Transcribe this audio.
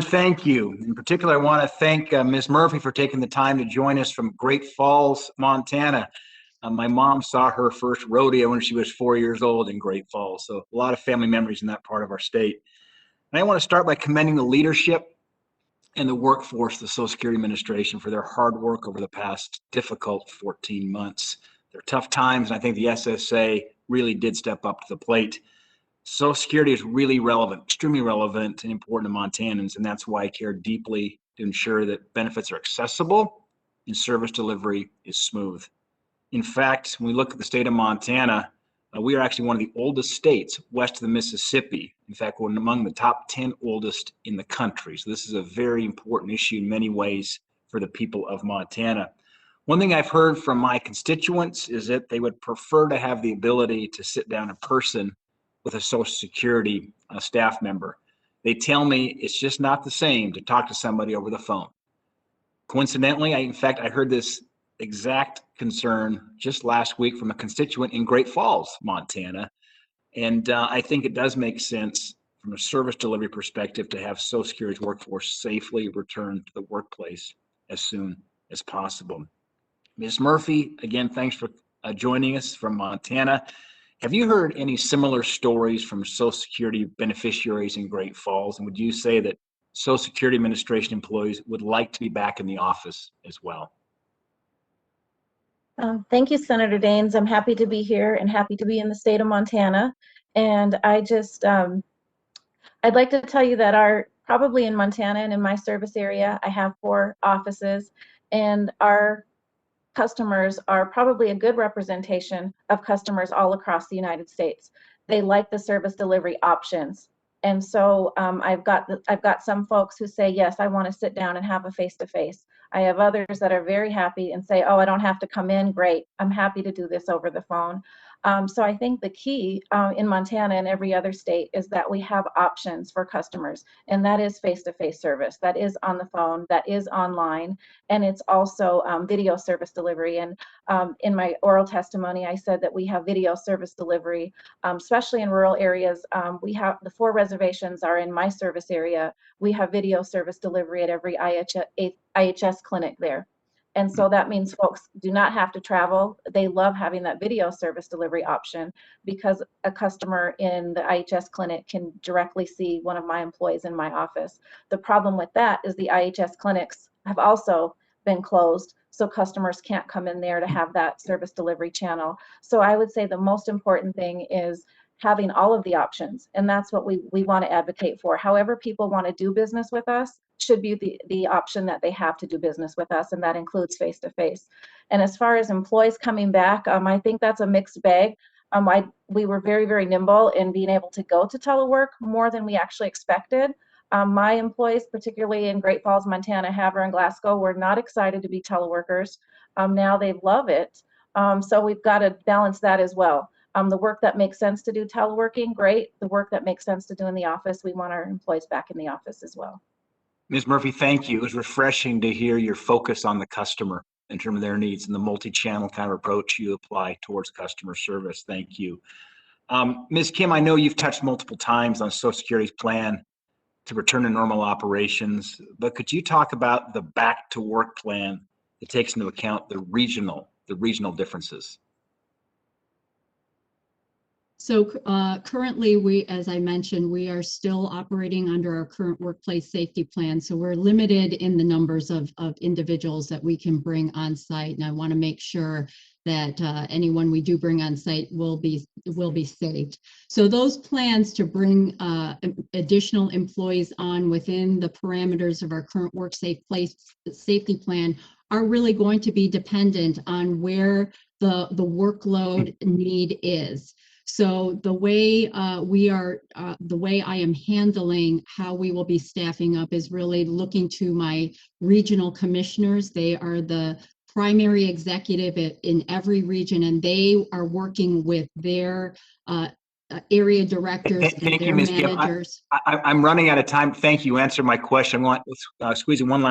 thank you. In particular, I want to thank Ms. Murphy for taking the time to join us from Great Falls, Montana. My mom saw her first rodeo when she was 4 years old in Great Falls, so a lot of family memories in that part of our state. And I want to start by commending the leadership and the workforce of the Social Security Administration for their hard work over the past difficult 14 months. They're tough times, and I think the SSA really did step up to the plate. Social Security is really relevant, extremely relevant and important to Montanans, and that's why I care deeply to ensure that benefits are accessible and service delivery is smooth. In fact, when we look at the state of Montana, we are actually one of the oldest states west of the Mississippi. In fact, we're among the top 10 oldest in the country. So this is a very important issue in many ways for the people of Montana. One thing I've heard from my constituents is that they would prefer to have the ability to sit down in person with a Social Security staff member. They tell me it's just not the same to talk to somebody over the phone. Coincidentally, I heard this exact concern just last week from a constituent in Great Falls, Montana. And I think it does make sense from a service delivery perspective to have Social Security's workforce safely return to the workplace as soon as possible. Ms. Murphy, again, thanks for joining us from Montana. Have you heard any similar stories from Social Security beneficiaries in Great Falls? And would you say that Social Security Administration employees would like to be back in the office as well? Thank you, Senator Daines. I'm happy to be here and happy to be in the state of Montana. And I'd like to tell you that probably in Montana and in my service area, I have 4 offices, and our customers are probably a good representation of customers all across the United States. They like the service delivery options. And so I've got some folks who say, yes, I want to sit down and have a face-to-face. I have others that are very happy and say, oh, I don't have to come in. Great. I'm happy to do this over the phone. So I think the key in Montana and every other state is that we have options for customers, and that is face-to-face service, that is on the phone, that is online, and it's also video service delivery. And in my oral testimony, I said that we have video service delivery, especially in rural areas. We have the 4 reservations are in my service area. We have video service delivery at every IHS clinic there. And so that means folks do not have to travel. They love having that video service delivery option because a customer in the IHS clinic can directly see one of my employees in my office. The problem with that is the IHS clinics have also been closed, so customers can't come in there to have that service delivery channel. So I would say the most important thing is having all of the options, and that's what we want to advocate for. However people want to do business with us should be the option that they have to do business with us, and that includes face-to-face. And as far as employees coming back, I think that's a mixed bag. We were very, very nimble in being able to go to telework more than we actually expected. My employees, particularly in Great Falls, Montana, Havre, and Glasgow, were not excited to be teleworkers. Now they love it. So we've got to balance that as well. The work that makes sense to do teleworking, great. The work that makes sense to do in the office, we want our employees back in the office as well. Ms. Murphy, thank you. It was refreshing to hear your focus on the customer in terms of their needs and the multi-channel kind of approach you apply towards customer service. Thank you. Ms. Kim, I know you've touched multiple times on Social Security's plan to return to normal operations, but could you talk about the back to work plan that takes into account the regional differences? So currently, as I mentioned, we are still operating under our current workplace safety plan. So we're limited in the numbers of individuals that we can bring on site. And I want to make sure that anyone we do bring on site will be safe. So those plans to bring additional employees on within the parameters of our current safety plan are really going to be dependent on where the workload need is. So the way the way I am handling how we will be staffing up is really looking to my regional commissioners. They are the primary executive in every region, and they are working with their area directors and their managers. I'm running out of time. Thank you. Answer my question. I want to squeeze in one last